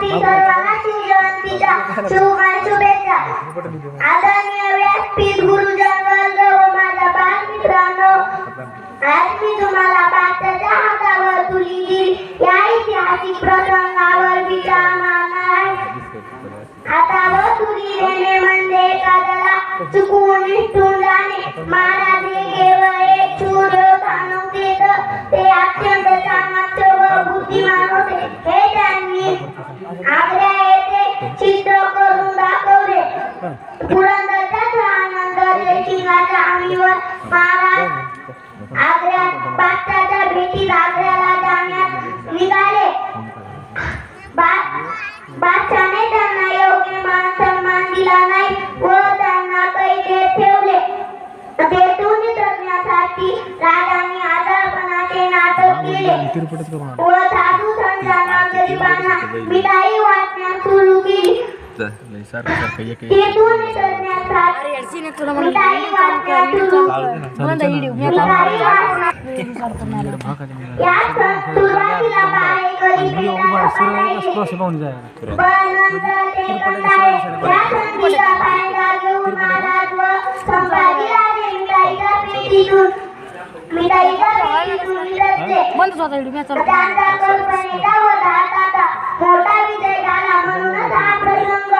ती सर्वांना शिवजयंतीच्या शुभेच्छा. आदरणीय व्यासपीठ गुरुजन वर्ग व माझ्या बालमित्रांनो, आज मी तुम्हाला भारताच्या हातावर तुली या ऐतिहासिक प्रसंगावर विचार मारणार आहे. हातावर तुली देणे म्हणजे एखाद्याला चुकवून निसटून जाणे. महाराज हे केवळ एक शूर योद्धा नव्हते, तर ते अत्यंत चाणाक्ष व बुद्धिमान होते. हे त्यांनी आग्रा येथे सिद्ध करून दाखवले. पुरंदरच्या जहानंतर जयसिंगाच्या हमीवर महाराज आग्र्यात बादशाहच्या भेटीत आग्र्याला जाण्यास निघाले. बादशाहने त्यांना योग्य मान सन्मान दिला नाही व त्यांना कैदेत ठेवले. तेथून निसटण्यासाठी राजांनी आजारपणाचे नाटक केले व साधू संतांना गरिबांना मिठाई वाटण्यास सुरू केली. तेथून निसटण्यासाठी मिठाई वाटण्यास सुरू या सुरुवातीला बाहेरकरी संधीचा फायदा घेऊन महाराज व संभाजीराजे मिठाईच्या पेटीतून निसटले. त्यांचा कल्पनेचा व धाकाचा मोठा विजय झाला. म्हणूनच हा प्रसंग